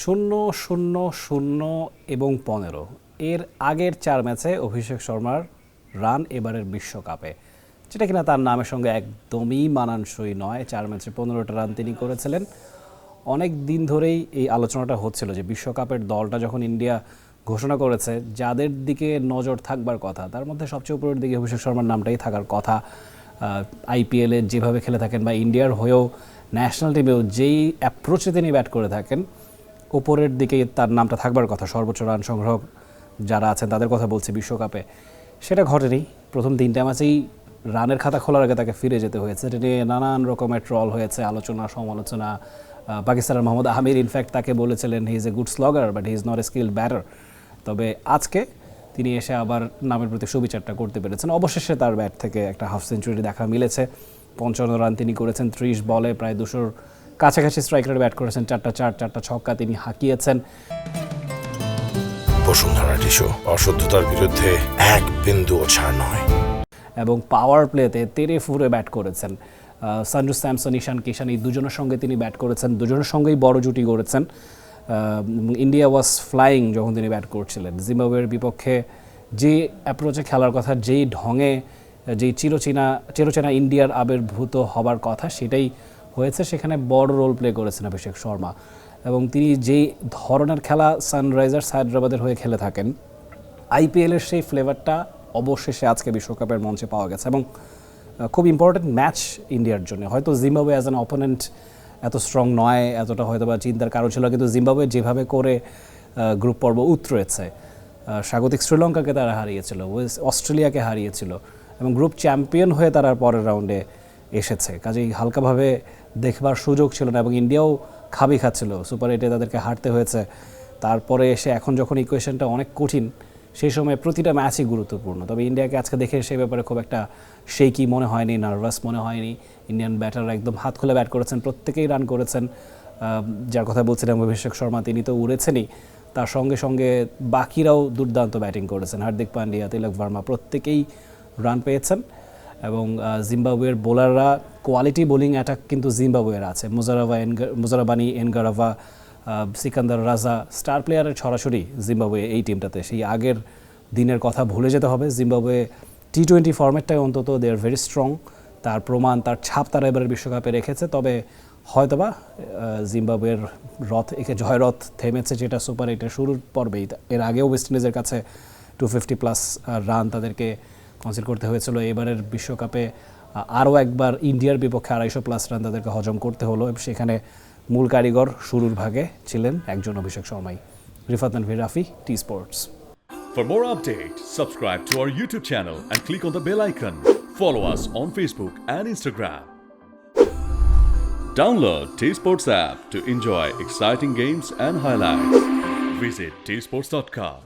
0-0-0 এবং 15 এর আগের 4 ম্যাচে অভিষেক শর্মার রান এবারের বিশ্বকাপে, যেটা কিনা তার নামের সঙ্গে একদমই মানানসই নয়। 4 ম্যাচে 15টা রান তিনি করেছিলেন। অনেক দিন ধরেই এই আলোচনাটা হচ্ছিল যে বিশ্বকাপের দলটা যখন ইন্ডিয়া ঘোষণা করেছে, যাদের দিকে নজর থাকবার কথা তার মধ্যে সবচেয়ে উপরের দিকে অভিষেক শর্মার নামটাই থাকার কথা। আইপিএলে যেভাবে খেলে থাকেন বা ইন্ডিয়ার হয়েও ন্যাশনাল টিমেও যেই অ্যাপ্রোচে তিনি ব্যাট করে থাকেন, ওপরের দিকে তার নামটা থাকবার কথা। সর্বোচ্চ রান সংগ্রহ যারা আছেন তাদের কথা বলছি বিশ্বকাপে, সেটা ঘটেনি। প্রথম 3টা ম্যাচেই রানের খাতা খোলার আগে তাকে ফিরে যেতে হয়েছে। এটা নিয়ে নানান রকমের ট্রল হয়েছে, আলোচনা সমালোচনা। পাকিস্তানের মোহাম্মদ আমির ইনফ্যাক্ট তাকে বলেছিলেন he is a good slugger but he is not a skilled batter. তবে আজকে তিনি এসে আবার নামের প্রতি সুবিচারটা করতে পেরেছেন। অবশেষে তার ব্যাট থেকে একটা হাফ সেঞ্চুরি দেখা মিলেছে। 55 রান তিনি করেছেন 30 বলে, প্রায় 200-র কাছাকাছি স্ট্রাইক রেটে ব্যাট করেছেন। 4টা 4টা ছক্কা তিনি হাঁকিয়েছেন। বসুন্ধরা টিস্যু অশুদ্ধতার বিরুদ্ধে এক বিন্দুও ছাড় নয়। এবং পাওয়ার প্লেতে তেরে ফুরে ব্যাট করেছেন। সঞ্জু স্যামসন, ঈশান কিষান, এই দুজনের সঙ্গে তিনি ব্যাট করেছেন। দুজনের সঙ্গেই বড় জুটি গড়েছেন। ইন্ডিয়া ওয়াজ ফ্লাইং যখন তিনি ব্যাট করছিলেন। জিম্বাবুয়ের বিপক্ষে যে অ্যাপ্রোচে খেলার কথা, যেই ঢঙে, যেই চিরচেনা ইন্ডিয়ার আবির্ভূত হবার কথা, সেটাই হয়েছে। সেখানে বড় রোল প্লে করেছেন অভিষেক শর্মা। এবং তিনি যেই ধরনের খেলা সানরাইজার্স হায়দ্রাবাদের হয়ে খেলে থাকেন, আইপিএলের সেই ফ্লেভারটা অবশেষে আজকে বিশ্বকাপের মঞ্চে পাওয়া গেছে। এবং খুব ইম্পর্টেন্ট ম্যাচ ইন্ডিয়ার জন্য। হয়তো জিম্বাবুয়ে অ্যাজ অ্যান অপোনেন্ট এত স্ট্রং নয়, এতটা হয়তো বা চিন্তার কারণ ছিল, কিন্তু জিম্বাবুয়ে যেভাবে করে গ্রুপ পর্ব উতরেছে, স্বাগতিক শ্রীলঙ্কাকে তারা হারিয়েছিল, অস্ট্রেলিয়াকে হারিয়েছিল এবং গ্রুপ চ্যাম্পিয়ন হয়ে তারা পরের রাউন্ডে এসেছে। কাজেই হালকাভাবে দেখবার সুযোগ ছিল না এবং ইন্ডিয়াও খাবি খাচ্ছিল। সুপার 8-এ তাদেরকে হারতে হয়েছে। তারপরে এসে এখন যখন ইকুয়েশনটা অনেক কঠিন, সেই সময় প্রতিটা ম্যাচই গুরুত্বপূর্ণ। তবে ইন্ডিয়াকে আজকে দেখে সেই ব্যাপারে খুব একটা শেকি মনে হয়নি, নার্ভাস মনে হয়নি। ইন্ডিয়ান ব্যাটাররা একদম হাত খুলে ব্যাট করেছেন, প্রত্যেকেই রান করেছেন। যার কথা বলছিলাম অভিষেক শর্মা, তিনি তো উড়েছেনই, তার সঙ্গে সঙ্গে বাকিরাও দুর্দান্ত ব্যাটিং করেছেন। হার্দিক পান্ডিয়া, তিলক ভার্মা প্রত্যেকেই রান পেয়েছেন। এবং জিম্বাবুয়ের বোলাররা কোয়ালিটি বোলিং অ্যাটাক কিন্তু জিম্বাবুয়ের আছে। মুজারাবানি, এনগারাভা, সিকান্দার রাজা, স্টার প্লেয়ারের ছড়াছড়ি জিম্বাবুয়ে এই টিমটাতে। সেই আগের দিনের কথা ভুলে যেতে হবে। জিম্বাবুয়ে টি20 ফরম্যাটটাই অন্তত দে আর ভেরি স্ট্রং। তার প্রমাণ, তার ছাপ তারা এবারের বিশ্বকাপে রেখেছে। তবে হয়তোবা জিম্বাবুয়ের জয়রথ থেমেছে, যেটা সুপার 8-এর শুরুর পর্বেই। এর আগেও ওয়েস্ট ইন্ডিজের কাছে 250+ রান তাদেরকে কনসিড করতে হয়েছিল। এবারের বিশ্বকাপে আরও একবার ইন্ডিয়ার বিপক্ষে 250+ রান তাদেরকে হজম করতে হলো। সেখানে মূল কারিগর শুরুর ভাগে ছিলেন একজন অভিষেক শর্মাই। Rifat Tanvir, Rafi, T Sports. For more updates, subscribe to our YouTube channel and click on the bell icon. Follow us on Facebook and Instagram. Download T Sports app to enjoy exciting games and highlights. Visit tsports.com.